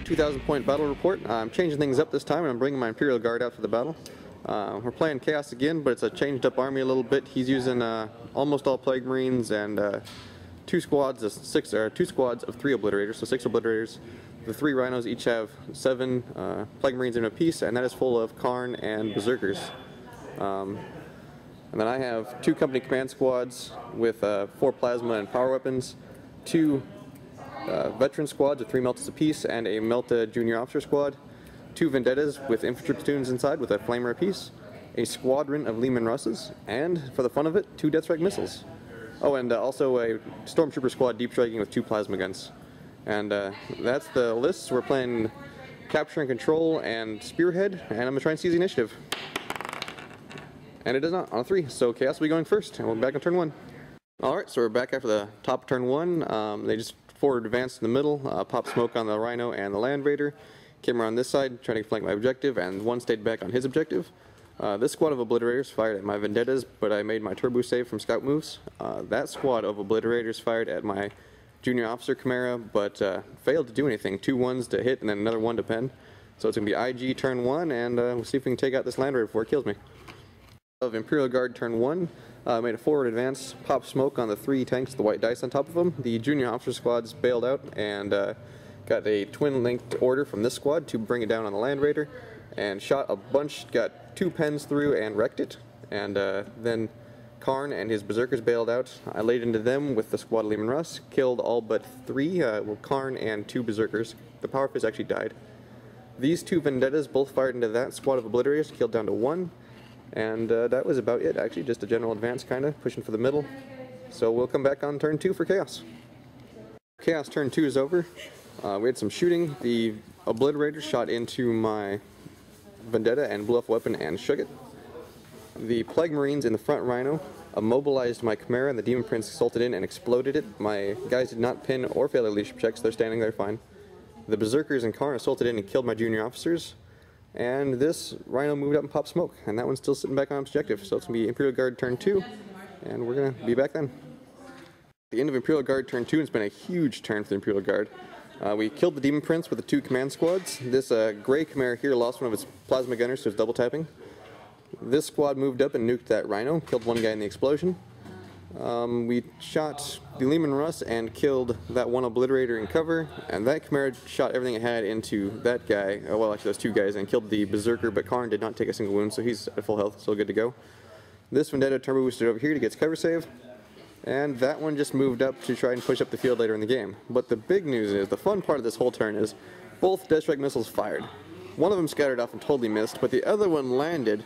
2,000 point battle report. I'm changing things up this time and I'm bringing my Imperial Guard out for the battle. We're playing Chaos again, but it's a changed up army a little bit. He's using almost all Plague Marines and two squads of 3 Obliterators, so 6 Obliterators. The 3 Rhinos each have 7 Plague Marines in a piece, and that is full of Karn and Berserkers. And then I have 2 company command squads with 4 plasma and power weapons, 2 veteran squads with 3 Meltas apiece, and a Melta junior officer squad, 2 Vendettas with infantry platoons inside with a flamer apiece, a squadron of Lehman Russes, and, for the fun of it, 2 Death Strike missiles. Oh, and also a Stormtrooper squad deep striking with 2 plasma guns. And that's the list. We're playing Capture and Control and Spearhead, and I'm going to try and seize the initiative. And it is not on a 3, so Chaos will be going first, and we'll be back on turn 1. Alright, so we're back after the top of turn 1. They just forward advanced in the middle, popped smoke on the Rhino and the Land Raider, came around this side, trying to flank my objective, and one stayed back on his objective. This squad of Obliterators fired at my Vendettas, but I made my turbo save from scout moves. That squad of Obliterators fired at my Junior Officer Chimera, but failed to do anything. 2 1s to hit, and then another 1 to pen. So it's going to be IG turn 1, and we'll see if we can take out this Land Raider before it kills me. Of Imperial Guard turn 1, made a forward advance, popped smoke on the 3 tanks with the white dice on top of them. The Junior Officer squads bailed out, and got a twin-linked order from this squad to bring it down on the Land Raider, and shot a bunch, got 2 pens through and wrecked it, and then Karn and his Berserkers bailed out. I laid into them with the squad of Lehman Russ, killed all but 3, Karn and 2 Berserkers. The Power Fist actually died. These 2 Vendettas both fired into that squad of Obliterators, killed down to 1, and that was about it actually, just a general advance kinda, pushing for the middle. So we'll come back on turn 2 for Chaos. Chaos turn 2 is over. We had some shooting. The Obliterators shot into my Vendetta and blew off a weapon and shook it. The Plague Marines in the front Rhino immobilized my Chimera, and the Demon Prince salted in and exploded it. My guys did not pin or fail their leadership checks, they're standing there fine. The Berserkers and Karn assaulted in and killed my junior officers, and this Rhino moved up and popped smoke, and that one's still sitting back on objective, so it's going to be Imperial Guard turn 2, and we're going to be back then. At the end of Imperial Guard turn 2, it's been a huge turn for the Imperial Guard. We killed the Demon Prince with the 2 command squads. This gray Chimera here lost one of its plasma gunners, so it's double tapping. This squad moved up and nuked that Rhino, killed 1 guy in the explosion. We shot the Lehman Russ and killed that 1 Obliterator in cover, and that Chimera shot everything it had into that guy, well actually those 2 guys, and killed the Berserker, but Karn did not take a single wound, so he's at full health, still good to go. This Vendetta turbo boosted over here to get its cover save. And that one just moved up to try and push up the field later in the game. But the big news is, the fun part of this whole turn is, both Death Strike missiles fired. One of them scattered off and totally missed, but the other one landed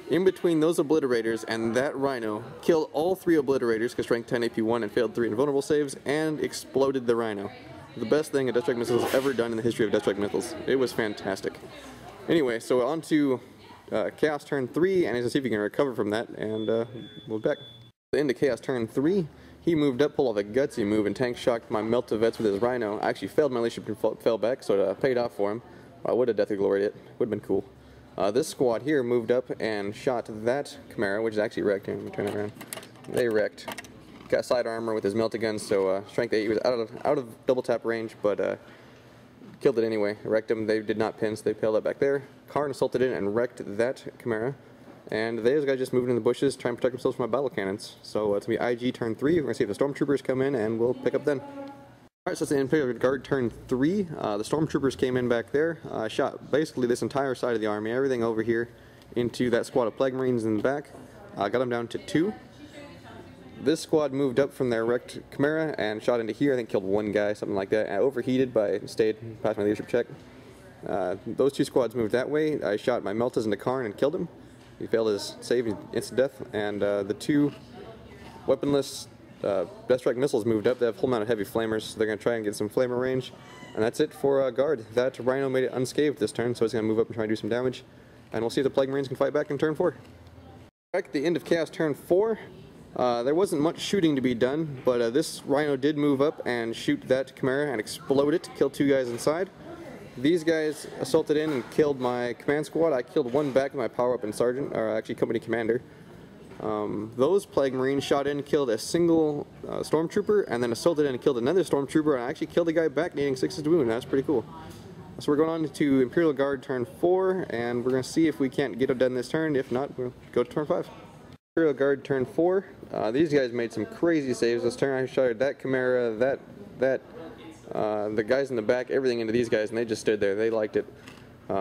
in between those Obliterators and that Rhino, killed all 3 Obliterators because strength 10 AP1 and failed 3 invulnerable saves, and exploded the Rhino. The best thing a Death Strike missile has ever done in the history of Death Strike missiles. It was fantastic. Anyway, so on to Chaos turn 3, and let's see if we can recover from that, and we'll be back. At the end of Chaos turn 3, he moved up, pulled off a gutsy move, and tank shocked my Melta vets with his Rhino. I actually failed my leadership and fell back, so it paid off for him. I would have deathly gloried it. Would have been cool. This squad here moved up and shot that Chimera, which is actually wrecked. Here, let me turn it around. They wrecked. Got side armor with his Melta gun, so strength 8. He was out of double tap range, but killed it anyway. Wrecked him. They did not pin, so they paled up back there. Karn assaulted in and wrecked that Chimera. And those guys just moved in the bushes, trying to protect themselves from my battle cannons. So it's going to be IG turn 3. We're going to see if the Stormtroopers come in, and we'll pick up then. Alright, so it's the Imperial Guard turn 3. The Stormtroopers came in back there. Shot basically this entire side of the army, everything over here, into that squad of Plague Marines in the back. Got them down to 2. This squad moved up from their wrecked Chimera and shot into here. I think killed 1 guy, something like that. Overheated, but I stayed past my leadership check. Those 2 squads moved that way. I shot my Meltas into Karn and killed him. He failed his save, instant death, and the 2 weaponless Death Strike missiles moved up. They have a whole amount of heavy flamers, so they're going to try and get some flamer range. And that's it for Guard. That Rhino made it unscathed this turn, so it's going to move up and try and do some damage. And we'll see if the Plague Marines can fight back in turn 4. Back at the end of Chaos turn 4, there wasn't much shooting to be done, but this Rhino did move up and shoot that Chimera and explode it, kill 2 guys inside. These guys assaulted in and killed my command squad. I killed 1 back with my power weapon sergeant, or actually company commander. Those Plague Marines shot in, killed a single Stormtrooper, and then assaulted in and killed another Stormtrooper, and I actually killed a guy back needing 6 to wound. That's pretty cool. So we're going on to Imperial Guard turn 4, and we're going to see if we can't get it done this turn. If not, we'll go to turn 5. Imperial Guard turn 4. These guys made some crazy saves this turn. I shot that Chimera, the guys in the back, everything into these guys, and they just stood there. They liked it.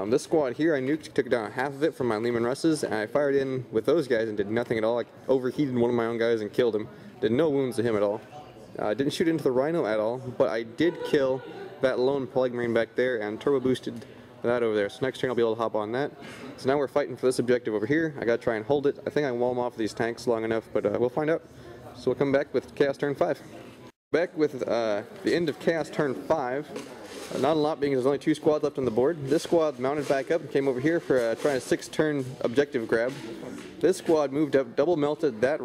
This squad here, I nuked, took down half of it from my Lehman Russes, and I fired in with those guys and did nothing at all. I overheated one of my own guys and killed him. Did no wounds to him at all. Didn't shoot into the Rhino at all, but I did kill that lone Plague Marine back there and turbo boosted that over there. So next turn I'll be able to hop on that. So now we're fighting for this objective over here. I gotta try and hold it. I think I can wall them off these tanks long enough, but we'll find out. So we'll come back with Chaos turn 5. Back with the end of Chaos turn 5. Not a lot, being there's only 2 squads left on the board. This squad mounted back up and came over here for trying a 6-turn objective grab. This squad moved up, double melted that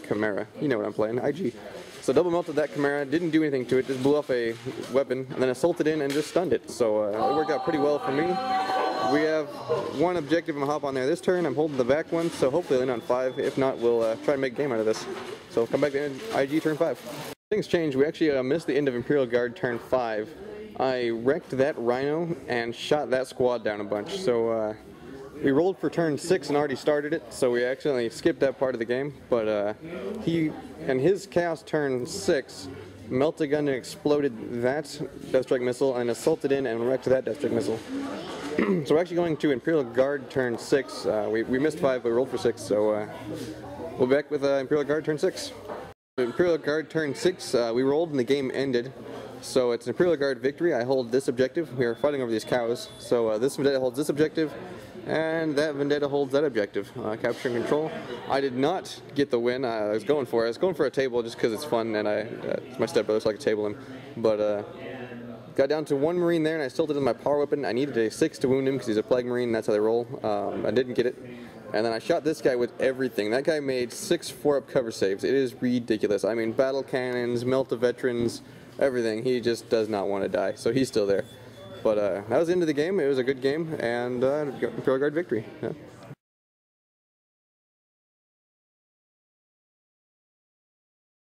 Chimera. You know what I'm playing, IG. So double melted that Chimera, didn't do anything to it, just blew off a weapon, and then assaulted in and just stunned it. So it worked out pretty well for me. We have one objective I'm gonna hop on there this turn. I'm holding the back one, so hopefully I'll land on 5. If not, we'll try and make a game out of this. So come back to IG turn 5. Things changed. We actually missed the end of Imperial Guard turn 5. I wrecked that Rhino and shot that squad down a bunch. So we rolled for turn 6 and already started it, so we accidentally skipped that part of the game. But he and his Chaos turn 6 melted gun and exploded that Deathstrike missile and assaulted in and wrecked that Deathstrike missile. So we're actually going to Imperial Guard turn 6. We missed 5, but we rolled for 6, so we'll be back with Imperial Guard turn 6. Imperial Guard turn 6, we rolled and the game ended. So it's an Imperial Guard victory. I hold this objective. We are fighting over these cows. So this Vendetta holds this objective, and that Vendetta holds that objective. Capturing control. I did not get the win. I was going for it. I was going for a table just because it's fun, and it's my stepbrother, so I could table him. But got down to 1 Marine there, and I still did my power weapon. I needed a 6 to wound him because he's a Plague Marine, and that's how they roll. I didn't get it. And then I shot this guy with everything. That guy made 6 4-up cover saves. It is ridiculous. I mean, battle cannons, melt of veterans, everything. He just does not want to die, so he's still there. But that was the end of the game. It was a good game, and Imperial Guard victory. Yeah.